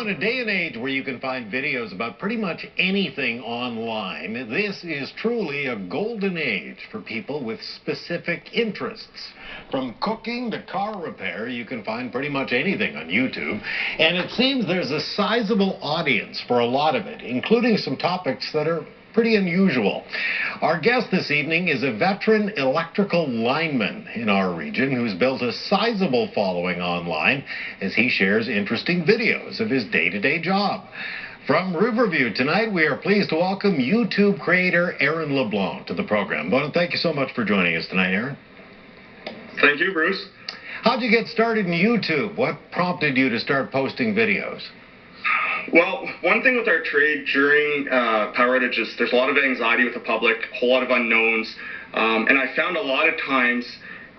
In a day and age where you can find videos about pretty much anything online, this is truly a golden age for people with specific interests. From cooking to car repair, you can find pretty much anything on YouTube. And it seems there's a sizable audience for a lot of it, including some topics that are pretty unusual. Our guest this evening is a veteran electrical lineman in our region who's built a sizable following online as he shares interesting videos of his day-to-day job. From Riverview tonight, we are pleased to welcome YouTube creator Aaron LeBlanc to the program. Well, thank you so much for joining us tonight, Aaron. Thank you, Bruce. How'd you get started in YouTube? What prompted you to start posting videos? Well, one thing with our trade during power outages, there's a lot of anxiety with the public, a whole lot of unknowns, and I found a lot of times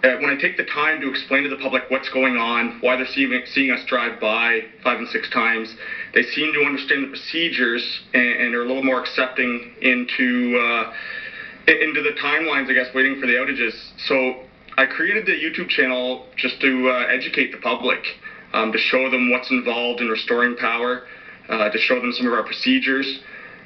when I take the time to explain to the public what's going on, why they're seeing us drive by 5 and 6 times, they seem to understand the procedures and are a little more accepting into the timelines, I guess, waiting for the outages. So I created the YouTube channel just to educate the public, to show them what's involved in restoring power, to show them some of our procedures,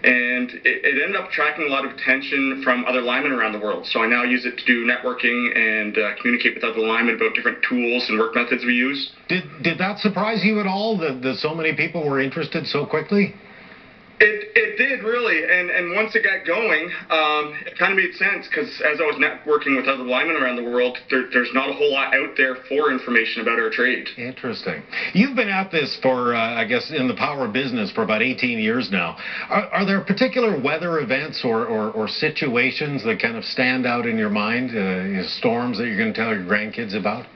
and it ended up attracting a lot of attention from other linemen around the world. So I now use it to do networking and communicate with other linemen about different tools and work methods we use. Did that surprise you at all, that so many people were interested so quickly? It did, really, and once it got going, it kind of made sense, because as I was networking with other linemen around the world, there's not a whole lot out there for information about our trade. Interesting. You've been at this for, I guess, in the power business for about 18 years now. Are there particular weather events or situations that kind of stand out in your mind, storms that you're going to tell your grandkids about?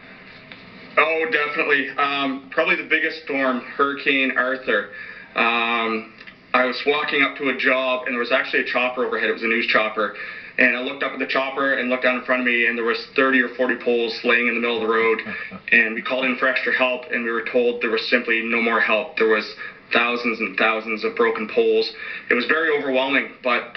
Oh, definitely. Probably the biggest storm, Hurricane Arthur. I was walking up to a job, and there was actually a chopper overhead. It was a news chopper. And I looked up at the chopper and looked down in front of me, and there was 30 or 40 poles laying in the middle of the road. And we called in for extra help, and we were told there was simply no more help. There was thousands and thousands of broken poles. It was very overwhelming, but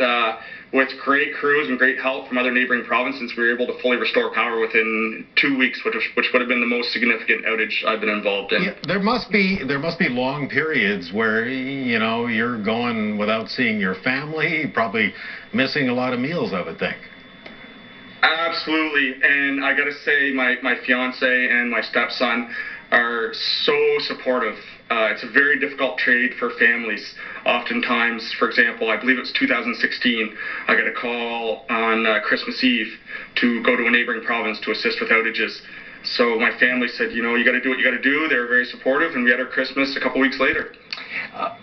with great crews and great help from other neighboring provinces, we were able to fully restore power within 2 weeks, which would have been the most significant outage I've been involved in. Yeah, there must be long periods where you're going without seeing your family, probably missing a lot of meals, I would think. Absolutely, and I got to say, my fiance and my stepson are so supportive. It's a very difficult trade for families. Oftentimes, for example, I believe it was 2016, I got a call on Christmas Eve to go to a neighboring province to assist with outages. So my family said, you got to do what you got to do. They were very supportive, and we had our Christmas a couple weeks later.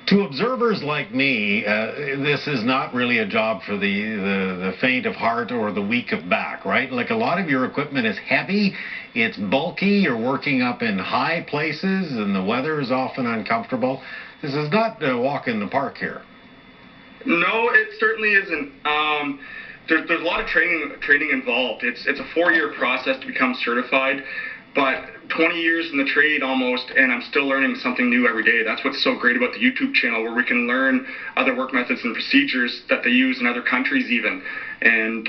To observers like me, this is not really a job for the faint of heart or the weak of back, right? Like, a lot of your equipment is heavy, it's bulky, you're working up in high places, and the weather is often uncomfortable. This is not a walk in the park here. No, it certainly isn't. There's a lot of training involved. It's a 4-year process to become certified, but 20 years in the trade almost, and I'm still learning something new every day. That's what's so great about the YouTube channel, where we can learn other work methods and procedures that they use in other countries even. And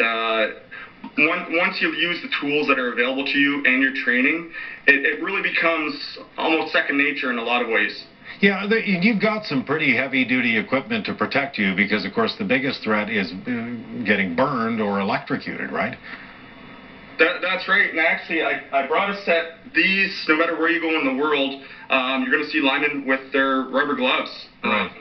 once you use the tools that are available to you and your training, it really becomes almost second nature in a lot of ways. Yeah, you've got some pretty heavy-duty equipment to protect you because, of course, the biggest threat is getting burned or electrocuted, right? That's right, and actually I brought a set. These, no matter where you go in the world, you're going to see linemen with their rubber gloves. Right.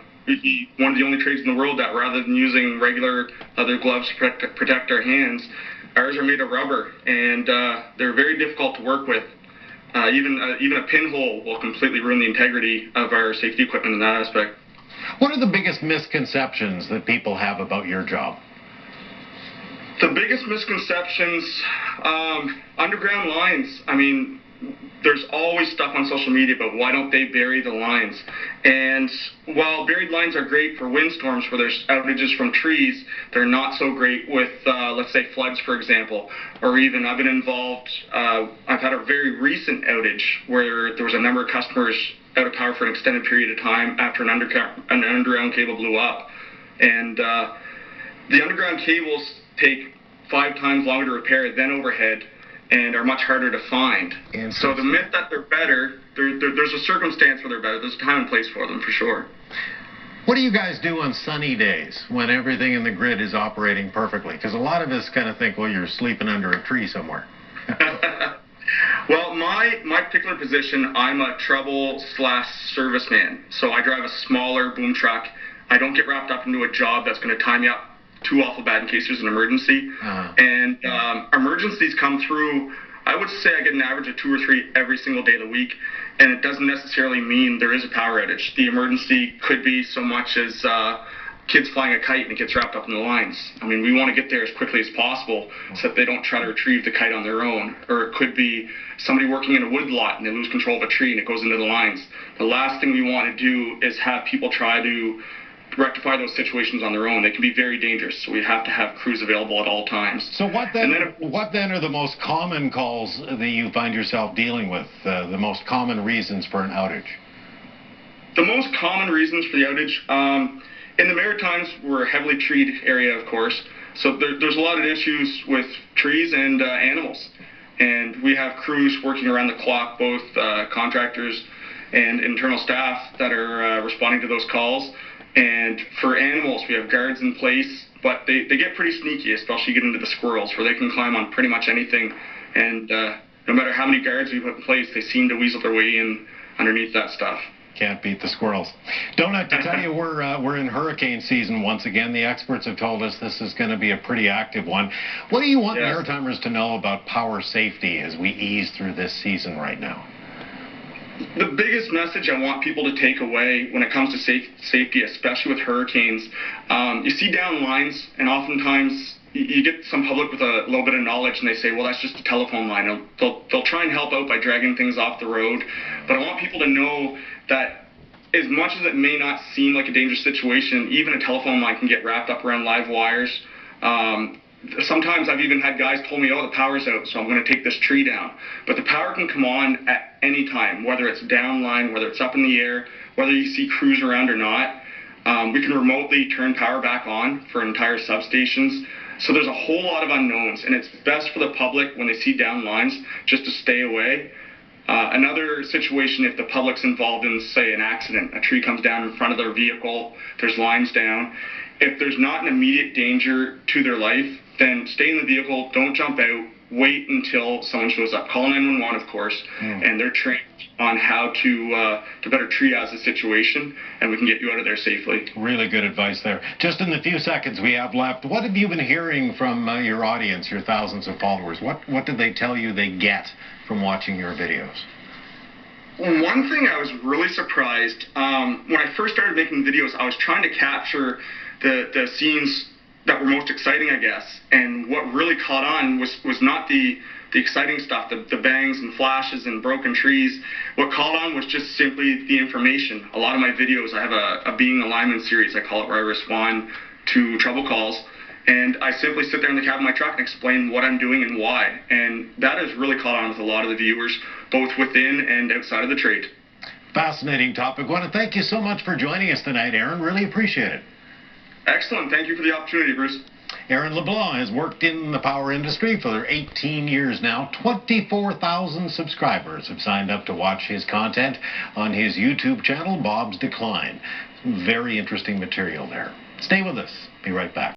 One of the only trades in the world that, rather than using regular leather gloves to protect our hands, ours are made of rubber, and they're very difficult to work with. Even a pinhole will completely ruin the integrity of our safety equipment in that aspect. What are the biggest misconceptions that people have about your job? The biggest misconceptions, underground lines. I mean, there's always stuff on social media about why don't they bury the lines. And while buried lines are great for windstorms where there's outages from trees, they're not so great with, let's say, floods, for example. Or even, I've been involved, I've had a very recent outage where there was a number of customers out of power for an extended period of time after an underground cable blew up. And the underground cables take 5 times longer to repair than overhead, and are much harder to find. So the myth that they're better, there's a circumstance where they're better. There's a time and place for them, for sure. What do you guys do on sunny days when everything in the grid is operating perfectly? Because a lot of us kind of think, well, you're sleeping under a tree somewhere. Well, my particular position, I'm a trouble/service man. So I drive a smaller boom truck. I don't get wrapped up into a job that's going to tie me up too awful bad in case there's an emergency. And emergencies come through, I would say I get an average of 2 or 3 every single day of the week. And it doesn't necessarily mean there is a power outage. The emergency could be so much as kids flying a kite and it gets wrapped up in the lines. I mean, we want to get there as quickly as possible so that they don't try to retrieve the kite on their own. Or it could be somebody working in a wood lot and they lose control of a tree and it goes into the lines. The last thing we want to do is have people try to rectify those situations on their own. They can be very dangerous, so we have to have crews available at all times. So what then are the most common calls that you find yourself dealing with, the most common reasons for an outage? The most common reasons for the outage, in the Maritimes, we're a heavily treed area, of course, so there's a lot of issues with trees and animals. And we have crews working around the clock, both contractors and internal staff that are responding to those calls. And for animals, we have guards in place, but they get pretty sneaky, especially get into the squirrels, where they can climb on pretty much anything. And no matter how many guards we put in place, they seem to weasel their way in underneath that stuff. Can't beat the squirrels. Don't have to tell you, we're in hurricane season once again. The experts have told us this is going to be a pretty active one. What do you want Maritimers to know about power safety as we ease through this season right now? The biggest message I want people to take away when it comes to safety, especially with hurricanes, you see down lines, and oftentimes you get some public with a little bit of knowledge, and they say, well, that's just a telephone line. They'll try and help out by dragging things off the road. But I want people to know that as much as it may not seem like a dangerous situation, even a telephone line can get wrapped up around live wires. Sometimes I've even had guys told me, oh, the power's out, so I'm going to take this tree down. But the power can come on at any time, whether it's downline, whether it's up in the air, whether you see crews around or not. We can remotely turn power back on for entire substations. So there's a whole lot of unknowns, and it's best for the public when they see down lines just to stay away. Another situation, if the public's involved in, say, an accident, a tree comes down in front of their vehicle, there's lines down. If there's not an immediate danger to their life, then stay in the vehicle, don't jump out, wait until someone shows up. Call 911, of course, and they're trained on how to better triage the situation, and we can get you out of there safely. Really good advice there. Just in the few seconds we have left, what have you been hearing from your audience, your thousands of followers? What did they tell you they get from watching your videos? One thing I was really surprised, when I first started making videos, I was trying to capture the scenes that were most exciting, I guess. And what really caught on was not the exciting stuff, the bangs and flashes and broken trees. What caught on was just simply the information. A lot of my videos, I have a Being a Lineman series, I call it, where I respond to trouble calls. And I simply sit there in the cab of my truck and explain what I'm doing and why. And that has really caught on with a lot of the viewers, both within and outside of the trade. Fascinating topic. I want to thank you so much for joining us tonight, Aaron. Really appreciate it. Excellent. Thank you for the opportunity, Bruce. Aaron LeBlanc has worked in the power industry for 18 years now. 24,000 subscribers have signed up to watch his content on his YouTube channel, Bob's Decline. Very interesting material there. Stay with us. Be right back.